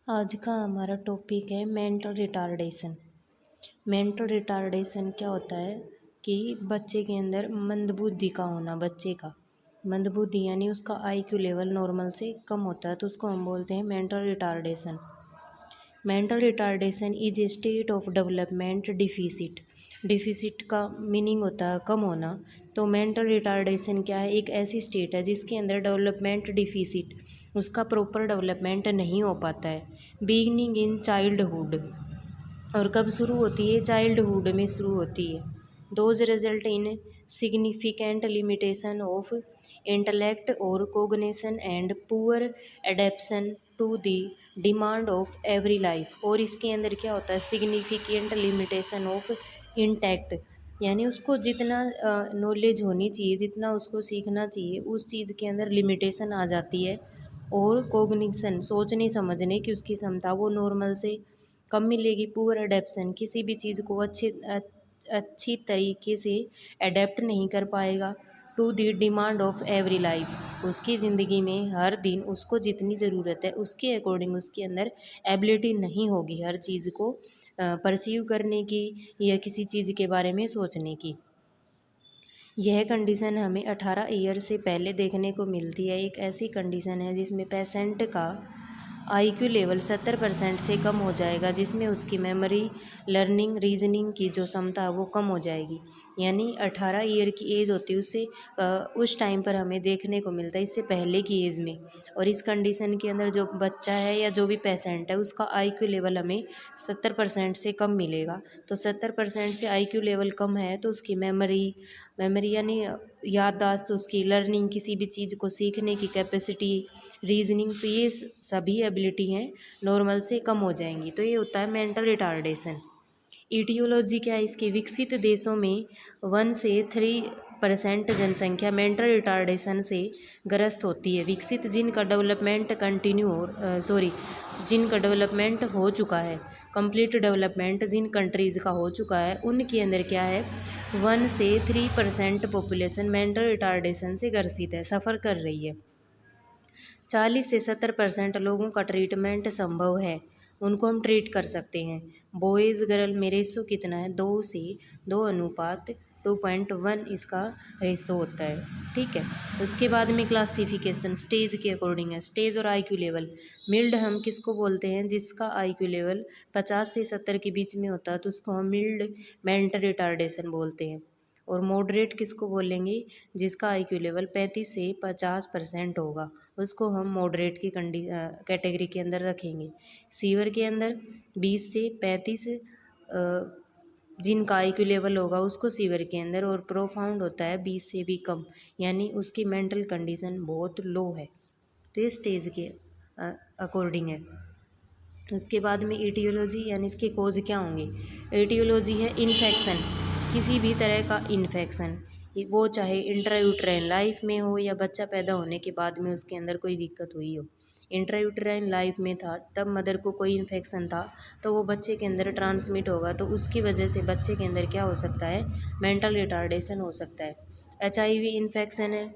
आज का हमारा टॉपिक है मेंटल रिटार्डेशन। मेंटल रिटार्डेशन क्या होता है कि बच्चे के अंदर मंदबुद्धि का होना। बच्चे का मंदबुद्धि यानी उसका आईक्यू लेवल नॉर्मल से कम होता है, तो उसको हम बोलते हैं mental retardation. Mental retardation is a state of development deficit. Deficit का मीनिंग होता है कम होना। तो मेंटल रिटार्डेशन क्या है? एक ऐसी स्टेट है जिसके अंदर डेवलपमेंट डिफिसिट, उसका प्रॉपर डेवलपमेंट नहीं हो पाता है। बिगिनिंग इन चाइल्डहुड, और कब शुरू होती है? चाइल्डहुड में शुरू होती है। Those result in significant limitation of intellect और cognition and poor adaptation to the demand of every life. और इसके अंदर क्या होता है? सिग्निफिकेंट लिमिटेशन ऑफ इंटैक्ट, यानी उसको जितना नॉलेज होनी चाहिए, जितना उसको सीखना चाहिए, उस चीज़ के अंदर लिमिटेशन आ जाती है। और कोग्निशन, सोचने समझने की उसकी क्षमता, वो नॉर्मल से कम मिलेगी। पुअर एडेप्शन, किसी भी चीज़ को अच्छी तरीके से अडेप्ट नहीं कर पाएगा। To the demand of every life, उसकी ज़िंदगी में हर दिन उसको जितनी ज़रूरत है उसके अकॉर्डिंग उसके अंदर एबिलिटी नहीं होगी हर चीज़ को परसीव करने की या किसी चीज़ के बारे में सोचने की। यह कंडीशन हमें 18 ईयर से पहले देखने को मिलती है। एक ऐसी कंडीशन है जिसमें पेशेंट का आईक्यू लेवल 70% से कम हो जाएगा, जिसमें उसकी मेमोरी, लर्निंग, रीजनिंग की जो क्षमता है वो कम हो जाएगी। यानी 18 ईयर की एज होती है उससे उस टाइम पर हमें देखने को मिलता है, इससे पहले की एज में। और इस कंडीशन के अंदर जो बच्चा है या जो भी पेशेंट है उसका आईक्यू लेवल हमें 70% से कम मिलेगा। तो 70% से आईक्यू लेवल कम है तो उसकी मेमोरी मेमोरी यानी याददाश्त, उसकी लर्निंग, किसी भी चीज़ को सीखने की कैपेसिटी, रीजनिंग, तो ये सभी एबिलिटी हैं नॉर्मल से कम हो जाएंगी। तो ये होता है मेंटल रिटार्डेशन। ईटियोलॉजी क्या है इसकी? विकसित देशों में 1 से 3% जनसंख्या मेंटल रिटार्डेशन से ग्रस्त होती है। विकसित जिनका डेवलपमेंट जिनका डेवलपमेंट हो चुका है, कंप्लीट डेवलपमेंट जिन कंट्रीज़ का हो चुका है, उनके अंदर क्या है? 1 से 3% पॉपुलेशन मेंटल रिटार्डेशन से ग्रसित है, सफ़र कर रही है। 40 से 70% लोगों का ट्रीटमेंट संभव है, उनको हम ट्रीट कर सकते हैं। बॉयज़ गर्ल में रेशो कितना है? 2:2:2.1 इसका रेशो होता है। ठीक है। उसके बाद में क्लासिफिकेशन स्टेज के अकॉर्डिंग है। स्टेज और आईक्यू लेवल। मिल्ड हम किसको बोलते हैं? जिसका आईक्यू लेवल 50 से 70 के बीच में होता है तो उसको हम मिल्ड मेंटल रिटार्डेशन बोलते हैं। और मॉडरेट किसको बोलेंगे? जिसका आईक्यू लेवल 35 से 50% होगा, उसको हम मॉडरेट की कैटेगरी के अंदर रखेंगे। सीवर के अंदर 20 से 35 जिनका आईक्यू लेवल होगा उसको सीवर के अंदर। और प्रोफाउंड होता है 20 से भी कम, यानी उसकी मेंटल कंडीशन बहुत लो है। तो ये स्टेज के अकॉर्डिंग है। उसके बाद में ईटियोलॉजी यानी इसके कोज क्या होंगे? ईटियोलॉजी है इन्फेक्शन, किसी भी तरह का इन्फेक्शन, वो चाहे इंट्रायूट्राइन लाइफ में हो या बच्चा पैदा होने के बाद में उसके अंदर कोई दिक्कत हुई हो। इंट्रायूट्राइन लाइफ में था तब मदर को कोई इन्फेक्शन था तो वो बच्चे के अंदर ट्रांसमिट होगा, तो उसकी वजह से बच्चे के अंदर क्या हो सकता है? मेंटल रिटार्डेशन हो सकता है। HIV इन्फेक्शन है,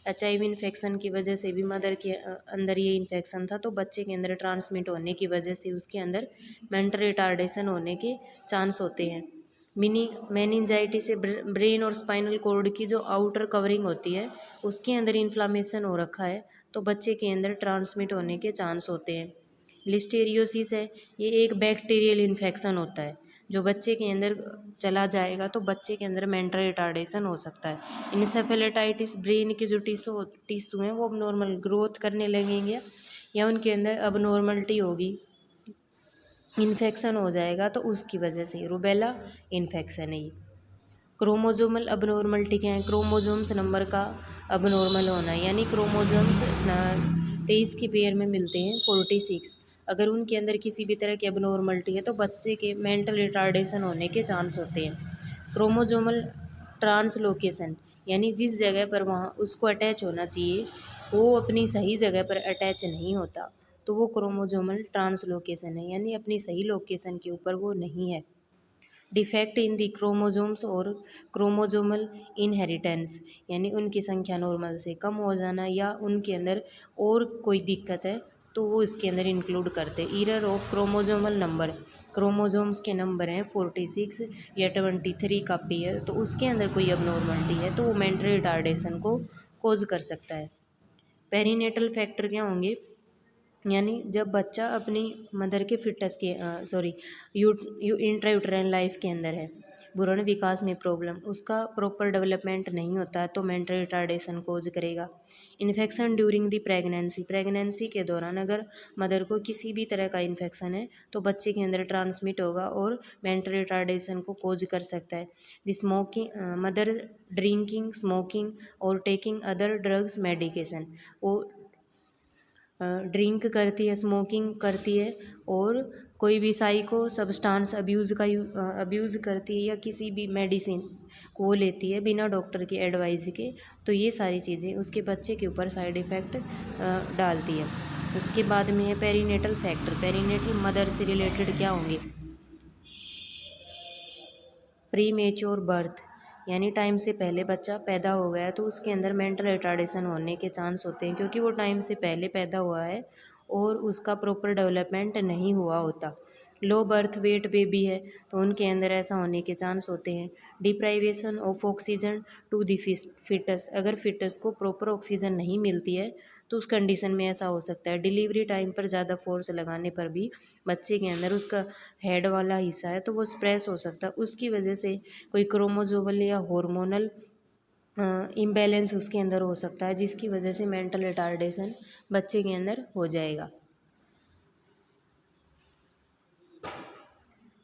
HIV इन्फेक्शन की वजह से भी मदर के अंदर ये इन्फेक्शन था तो बच्चे के अंदर ट्रांसमिट होने की वजह से उसके अंदर मेंटल रिटार्डेशन होने के चांस होते हैं। मेनिंजाइटिस से ब्रेन और स्पाइनल कॉर्ड की जो आउटर कवरिंग होती है उसके अंदर इन्फ्लामेशन हो रखा है तो बच्चे के अंदर ट्रांसमिट होने के चांस होते हैं। लिस्टेरियोसिस है, ये एक बैक्टीरियल इन्फेक्शन होता है जो बच्चे के अंदर चला जाएगा तो बच्चे के अंदर मेंटल रिटार्डेशन हो सकता है। इंसेफेलेटाइटिस, ब्रेन के जो टिश्यू हैं वो अब नॉर्मल ग्रोथ करने लगेंगे या उनके अंदर अब नॉर्मलिटी होगी, इन्फेक्शन हो जाएगा तो उसकी वजह से। रूबेला इन्फेक्शन है ये। क्रोमोजोमल अबनॉर्मलिटी क्या है? क्रोमोजोम्स नंबर का अबनॉर्मल होना, यानी क्रोमोजोम्स 23 के पेयर में मिलते हैं 46, अगर उनके अंदर किसी भी तरह की अबनॉर्मलिटी है तो बच्चे के मेंटल रिटार्डेशन होने के चांस होते हैं। क्रोमोजोमल ट्रांसलोकेशन, यानी जिस जगह पर वहाँ उसको अटैच होना चाहिए वो अपनी सही जगह पर अटैच नहीं होता तो वो क्रोमोजोमल ट्रांसलोकेशन है, यानी अपनी सही लोकेशन के ऊपर वो नहीं है। डिफेक्ट इन दी क्रोमोजोम्स और क्रोमोजोमल इनहेरिटेंस, यानी उनकी संख्या नॉर्मल से कम हो जाना या उनके अंदर और कोई दिक्कत है तो वो इसके अंदर इंक्लूड करते हैं। Error of chromosomal number, chromosomes के नंबर हैं 46 या 23 का पेयर, तो उसके अंदर कोई अबनॉर्मलिटी है तो वो मेंटल रिटार्डेशन को कोज कर सकता है। पेरीनेटल फैक्टर क्या होंगे, यानी जब बच्चा अपनी मदर के फिटनेस के सॉरी इंट्रायूटराइन लाइफ के अंदर है, भ्रूण विकास में प्रॉब्लम, उसका प्रॉपर डेवलपमेंट नहीं होता है तो मेंटल रिटार्डेशन कोज करेगा। Infection during the pregnancy, pregnancy के दौरान अगर मदर को किसी भी तरह का इन्फेक्शन है तो बच्चे के अंदर ट्रांसमिट होगा और मेंटल रिटार्डेशन को कोज कर सकता है। The smoking, mother drinking, smoking और टेकिंग अदर ड्रग्स मेडिकेशन, वो ड्रिंक करती है, स्मोकिंग करती है और कोई भी साइको सब्सटेंस अब्यूज़ करती है या किसी भी मेडिसिन को वो लेती है बिना डॉक्टर की एडवाइस के, तो ये सारी चीज़ें उसके बच्चे के ऊपर साइड इफ़ेक्ट डालती है। उसके बाद में है पेरीनेटल फैक्टर। पेरीनेटल मदर से रिलेटेड क्या होंगे, प्री मेच्योर बर्थ, यानी टाइम से पहले बच्चा पैदा हो गया तो उसके अंदर मेंटल रिटार्डेशन होने के चांस होते हैं क्योंकि वो टाइम से पहले पैदा हुआ है और उसका प्रॉपर डेवलपमेंट नहीं हुआ होता। लो बर्थ वेट बेबी है तो उनके अंदर ऐसा होने के चांस होते हैं। Deprivation of oxygen to the foetus, अगर फिटस को प्रॉपर ऑक्सीजन नहीं मिलती है तो उस कंडीशन में ऐसा हो सकता है। डिलीवरी टाइम पर ज़्यादा फोर्स लगाने पर भी बच्चे के अंदर उसका हेड वाला हिस्सा है तो वो स्प्रेस हो सकता है, उसकी वजह से कोई क्रोमोजोमल या हार्मोनल इम्बैलेंस उसके अंदर हो सकता है जिसकी वजह से मेंटल रिटार्डेशन बच्चे के अंदर हो जाएगा।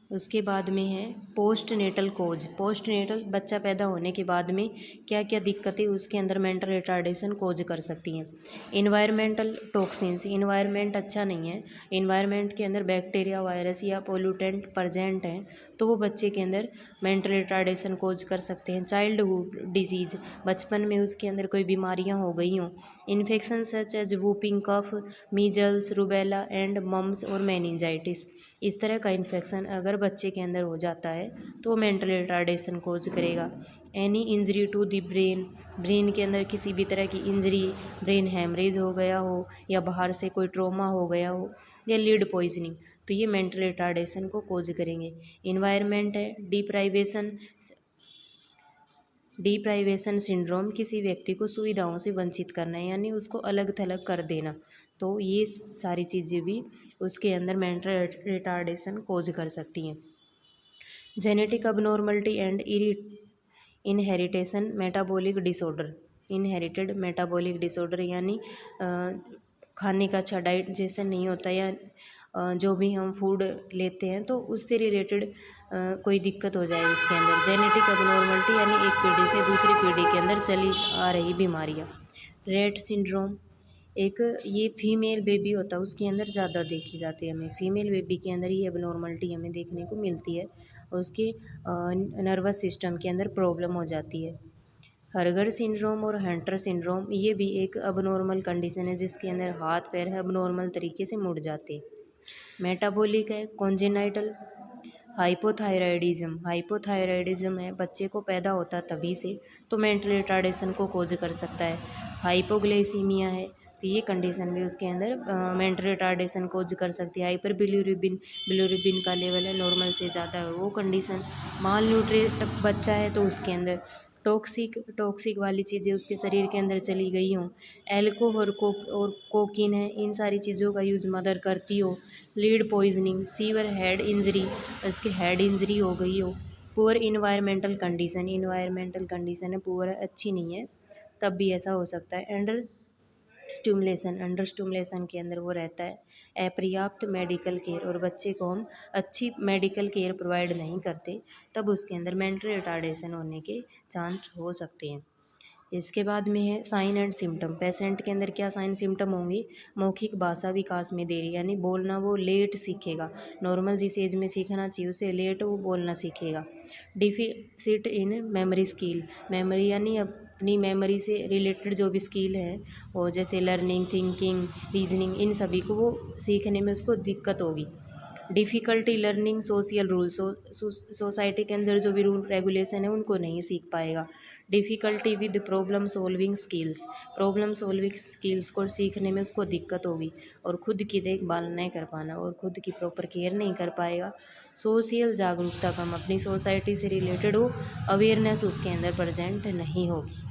उसके बाद में है पोस्ट नेटल कोज। पोस्ट नेटल, बच्चा पैदा होने के बाद में क्या क्या दिक्कतें उसके अंदर मेंटल रिटार्डेशन कोज कर सकती हैं। इन्वायरमेंटल टॉक्सिन्स, इन्वायरमेंट अच्छा नहीं है, इन्वायरमेंट के अंदर बैक्टीरिया, वायरस या पोल्यूटेंट प्रेजेंट हैं तो वो बच्चे के अंदर मेंटल रिटार्डेशन कोज कर सकते हैं। चाइल्डहुड डिजीज़, बचपन में उसके अंदर कोई बीमारियां हो गई हों। Infection such as whooping cough, measles, rubella and mumps और मेनिंजाइटिस, इस तरह का इन्फेक्शन अगर बच्चे के अंदर हो जाता है तो वो मेंटल रिटार्डेशन कोज करेगा। Any injury to the brain, brain के अंदर किसी भी तरह की इंजरी, ब्रेन हैमरेज हो गया हो या बाहर से कोई ट्रॉमा हो गया हो या लीड पॉइजनिंग, तो ये मेंटल रिटार्डेशन को कोज करेंगे। इन्वायरमेंट है डिप्राइवेशन सिंड्रोम, किसी व्यक्ति को सुविधाओं से वंचित करना है यानी उसको अलग थलग कर देना, तो ये सारी चीज़ें भी उसके अंदर मेंटल रिटार्डेशन कोज कर सकती हैं। Genetic abnormality and inheritation metabolic disorder, inherited metabolic disorder यानी खाने का अच्छा डाइजेशन नहीं होता या जो भी हम फूड लेते हैं तो उससे रिलेटेड कोई दिक्कत हो जाए उसके अंदर। जेनेटिक अबनॉर्मलिटी यानी एक पीढ़ी से दूसरी पीढ़ी के अंदर चली आ रही बीमारियाँ। रेट सिंड्रोम, एक ये फीमेल बेबी होता है उसके अंदर ज़्यादा देखी जाती है, हमें फीमेल बेबी के अंदर ये एबनॉर्मलिटी हमें देखने को मिलती है और उसके नर्वस सिस्टम के अंदर प्रॉब्लम हो जाती है। हर्गर सिंड्रोम और हंटर सिंड्रोम, ये भी एक अबनॉर्मल कंडीशन है जिसके अंदर हाथ पैर है अबनॉर्मल तरीके से मुड़ जाते हैं। मेटाबॉलिक है कॉन्जेनाइटल हाइपोथायराइडिज्म, हाइपोथायराइडिज्म है बच्चे को पैदा होता तभी से तो मेंटल रिटार्डेशन को कोज कर सकता है। हाइपोग्लाइसीमिया है तो ये कंडीशन भी उसके अंदर मेंटल रिटार्डेशन कोज कर सकती है। हाइपर बिलीरुबिन का लेवल है नॉर्मल से ज़्यादा है वो कंडीशन। माल न्यूट्रिएट बच्चा है तो उसके अंदर टॉक्सिक वाली चीज़ें उसके शरीर के अंदर चली गई हों। एल्कोहल और कोकीन है, इन सारी चीज़ों का यूज़ मदर करती हो। Lead poisoning, sewer head injury, उसकी हेड इंजरी हो गई हो। पुअर इन्वायरमेंटल कंडीशन है पुअर है, अच्छी नहीं है, तब भी ऐसा हो सकता है। अंडर स्टिमुलेशन के अंदर वो रहता है। अपर्याप्त मेडिकल केयर, और बच्चे को हम अच्छी मेडिकल केयर प्रोवाइड नहीं करते तब उसके अंदर मेंटल रिटार्डेशन होने के चांस हो सकते हैं। इसके बाद में है साइन एंड सिम्टम। पेशेंट के अंदर क्या साइन सिम्टम होंगे, मौखिक भाषा विकास में देरी यानी बोलना वो लेट सीखेगा, नॉर्मल जिस एज में सीखना चाहिए उससे लेट वो बोलना सीखेगा। Deficit in memory skill, memory यानी अपनी मेमोरी से रिलेटेड जो भी स्किल है वो जैसे लर्निंग, थिंकिंग, रीजनिंग, इन सभी को वो सीखने में उसको दिक्कत होगी। Difficulty learning social rule, society के अंदर जो भी रूल रेगुलेशन है उनको नहीं सीख पाएगा। Difficulty with problem solving skills को सीखने में उसको दिक्कत होगी, और खुद की देखभाल नहीं कर पाना और खुद की प्रॉपर केयर नहीं कर पाएगा। सोशल जागरूकता कम, अपनी सोसाइटी से रिलेटेड हो, अवेयरनेस उसके अंदर प्रेजेंट नहीं होगी।